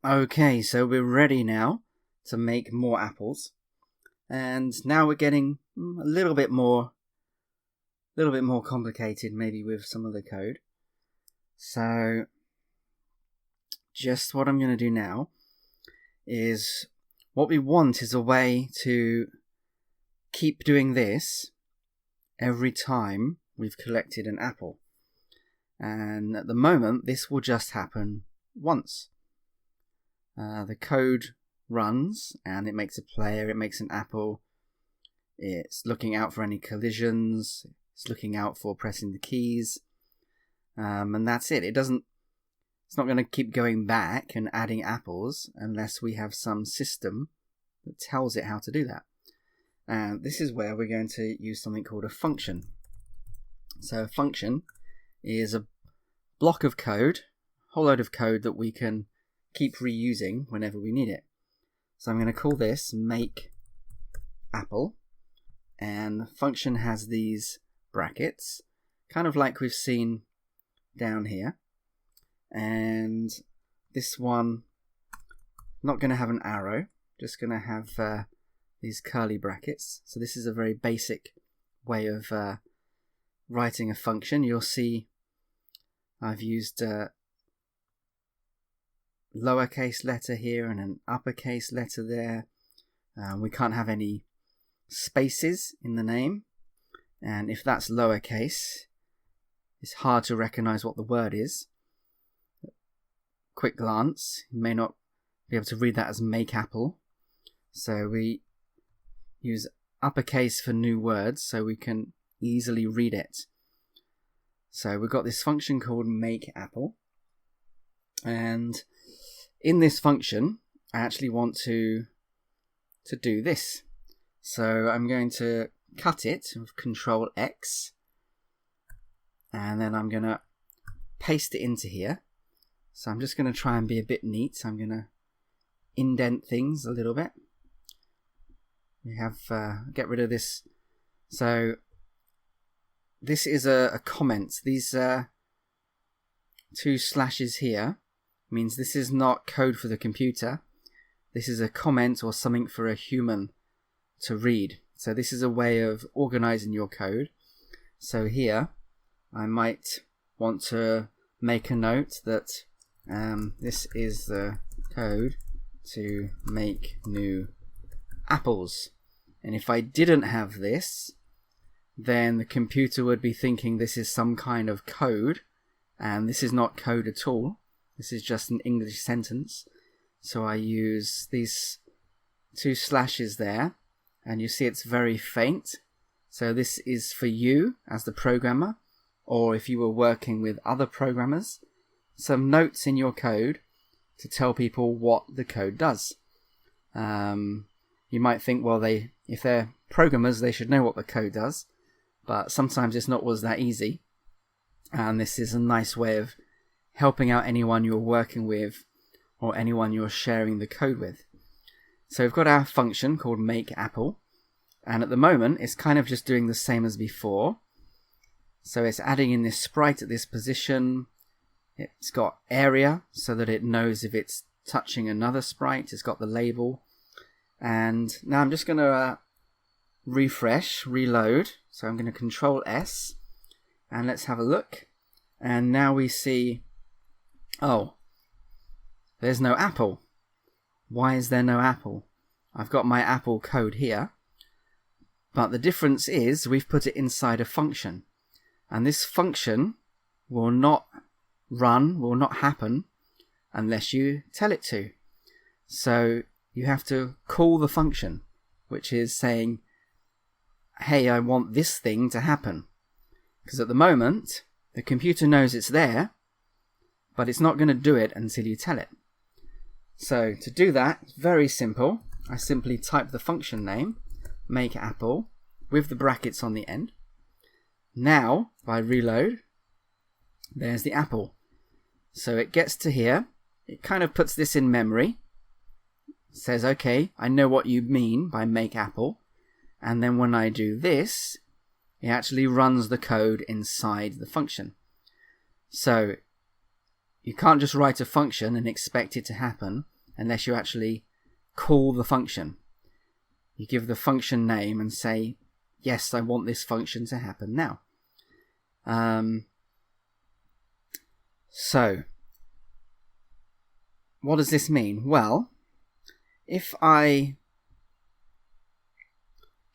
Okay, so we're ready now to make more apples. And now we're getting a little bit more complicated maybe with some of the code. So just what I'm going to do now is what we want is a way to keep doing this every time we've collected an apple. And at the moment, this will just happen once. The code runs and it makes a player, it makes an apple. It's looking out for any collisions. It's looking out for pressing the keys. And that's it. It's not going to keep going back and adding apples unless we have some system that tells it how to do that. And this is where we're going to use something called a function. So a function is a block of code, a whole load of code that we can keep reusing whenever we need it. So I'm going to call this make apple, and the function has these brackets, kind of like we've seen down here. And this one, not going to have an arrow, just going to have these curly brackets. So this is a very basic way of writing a function. You'll see I've used lowercase letter here and an uppercase letter there. We can't have any spaces in the name, and if that's lowercase, it's hard to recognize what the word is. Quick glance, you may not be able to read that as make apple, so we use uppercase for new words so we can easily read it. So we've got this function called make apple, and in this function, I actually want to do this. So I'm going to cut it with Control X, and then I'm going to paste it into here. So I'm just going to try and be a bit neat. I'm going to indent things a little bit. We have get rid of this. So this is a comment. These two slashes here means this is not code for the computer. This is a comment or something for a human to read. So this is a way of organizing your code. So here I might want to make a note that this is the code to make new apples. And if I didn't have this, then the computer would be thinking this is some kind of code, and this is not code at all. This is just an English sentence. So I use these two slashes there, and you see it's very faint. So this is for you as the programmer, or if you were working with other programmers, some notes in your code to tell people what the code does. You might think, well, if they're programmers, they should know what the code does, but sometimes it's not always that easy. And this is a nice way of helping out anyone you're working with or anyone you're sharing the code with. So we've got our function called make apple, and at the moment it's kind of just doing the same as before. So it's adding in this sprite at this position. It's got area so that it knows if it's touching another sprite. It's got the label. And now I'm just going to reload. So I'm going to Control S, and let's have a look. And now we see, oh, there's no apple. Why is there no apple? I've got my apple code here, but the difference is we've put it inside a function, and this function will not happen unless you tell it to. So you have to call the function, which is saying, hey, I want this thing to happen. Because at the moment, the computer knows it's there, but it's not going to do it until you tell it. So to do that, it's very simple. I simply type the function name, make apple, with the brackets on the end. Now, if I reload, there's the apple. So it gets to here, it kind of puts this in memory, says, okay, I know what you mean by make apple, and then when I do this, it actually runs the code inside the function. So you can't just write a function and expect it to happen. unless you actually call the function. You give the function name and say, yes, I want this function to happen now. So, what does this mean? Well, if I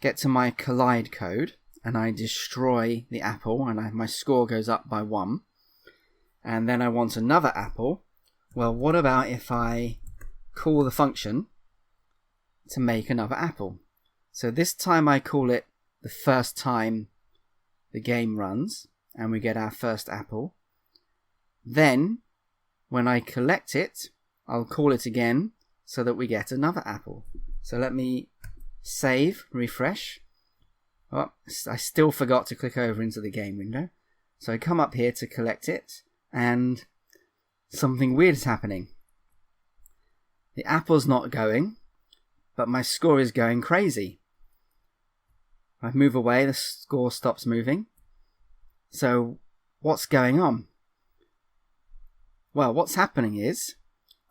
get to my collide code and I destroy the apple and my score goes up by 1, and then I want another apple, well, what about if I call the function to make another apple? So this time I call it the first time the game runs and we get our first apple. Then when I collect it, I'll call it again so that we get another apple. So let me save, refresh. Oh, I still forgot to click over into the game window. So I come up here to collect it and something weird is happening. The apple's not going, but my score is going crazy. I move away, the score stops moving. So what's going on? Well, what's happening is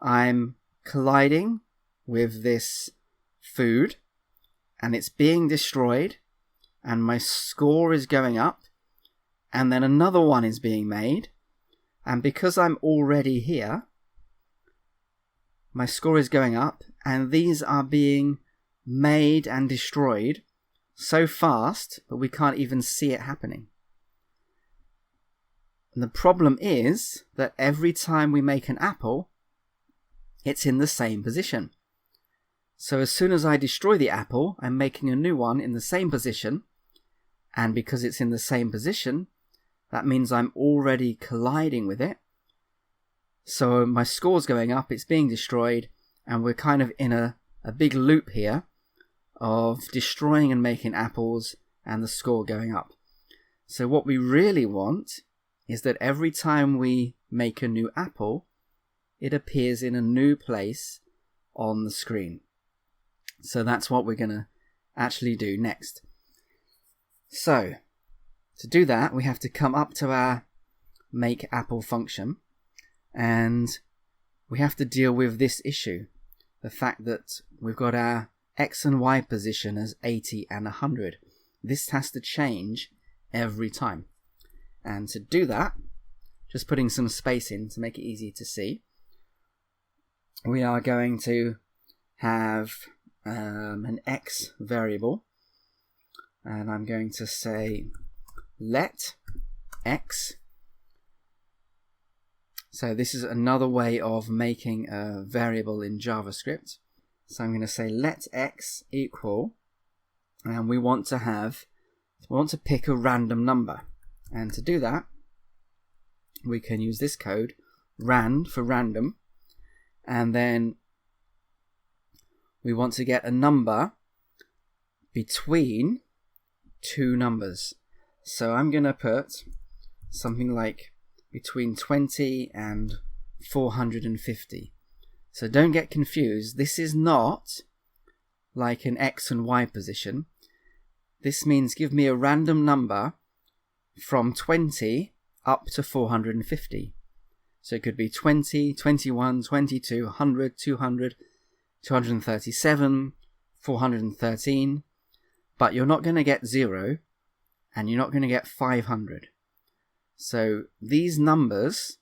I'm colliding with this food and it's being destroyed and my score is going up and then another one is being made, and because I'm already here, my score is going up and these are being made and destroyed so fast that we can't even see it happening. And the problem is that every time we make an apple, it's in the same position. So as soon as I destroy the apple, I'm making a new one in the same position, and because it's in the same position, that means I'm already colliding with it. So my score's going up, it's being destroyed, and we're kind of in a big loop here of destroying and making apples and the score going up. So what we really want is that every time we make a new apple, it appears in a new place on the screen. So that's what we're going to actually do next. So, to do that, we have to come up to our make apple function, and we have to deal with this issue. The fact that we've got our X and Y position as 80 and 100. This has to change every time. And to do that, just putting some space in to make it easy to see, we are going to have an X variable, and I'm going to say let X. So this is another way of making a variable in JavaScript. So I'm going to say let X equal, and we want to pick a random number. And to do that, we can use this code, rand for random, and then we want to get a number between two numbers. So I'm going to put something like between 20 and 450. So don't get confused. This is not like an X and Y position. This means give me a random number from 20 up to 450. So it could be 20, 21, 22, 100, 200, 237, 413. But you're not going to get 0, and you're not going to get 500. So these numbers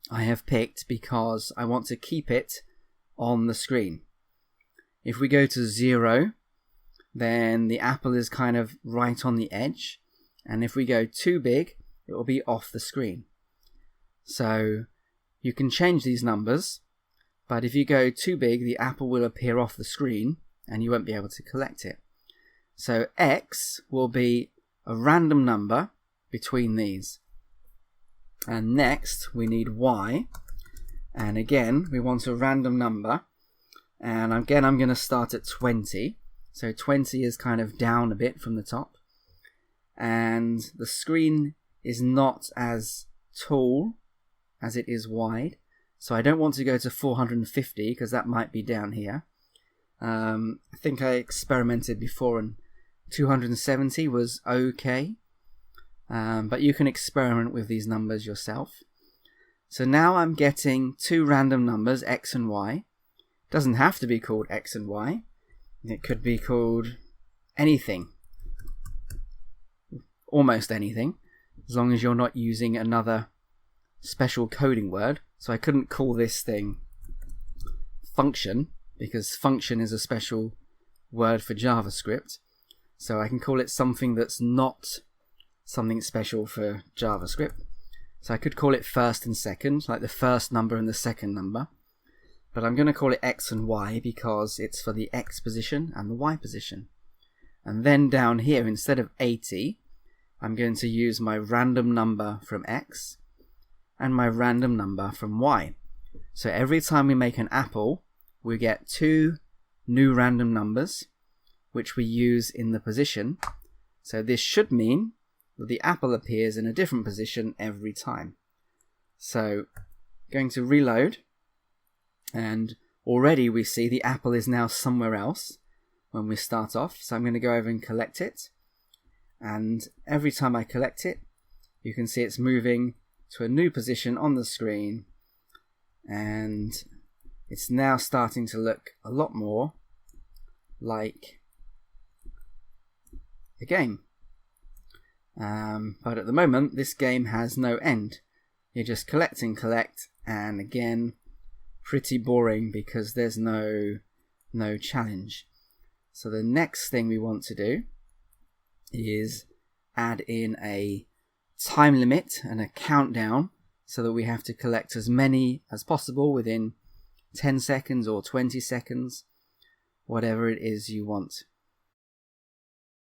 I have picked because I want to keep it on the screen. If we go to 0, then the apple is kind of right on the edge. And if we go too big, it will be off the screen. So you can change these numbers, but if you go too big, the apple will appear off the screen and you won't be able to collect it. So X will be a random number between these. And next we need Y. And again, we want a random number. And again, I'm going to start at 20. So 20 is kind of down a bit from the top. And the screen is not as tall as it is wide. So I don't want to go to 450 because that might be down here. I think I experimented before and 270 was okay. But you can experiment with these numbers yourself. So now I'm getting two random numbers, X and Y. Doesn't have to be called X and Y. It could be called anything. Almost anything, as long as you're not using another special coding word. So I couldn't call this thing function, because function is a special word for JavaScript. So I can call it something that's not something special for JavaScript. So I could call it first and second, like the first number and the second number. But I'm going to call it X and Y because it's for the X position and the Y position. And then down here, instead of 80, I'm going to use my random number from X and my random number from Y. So every time we make an apple, we get 2 new random numbers, which we use in the position. So this should mean that the apple appears in a different position every time. So going to reload, and already we see the apple is now somewhere else when we start off. So I'm going to go over and collect it. And every time I collect it, you can see it's moving to a new position on the screen, and it's now starting to look a lot more like a game. But at the moment, this game has no end. You just collect and collect, and again, pretty boring because there's no challenge. So the next thing we want to do is add in a time limit and a countdown so that we have to collect as many as possible within 10 seconds or 20 seconds, whatever it is you want.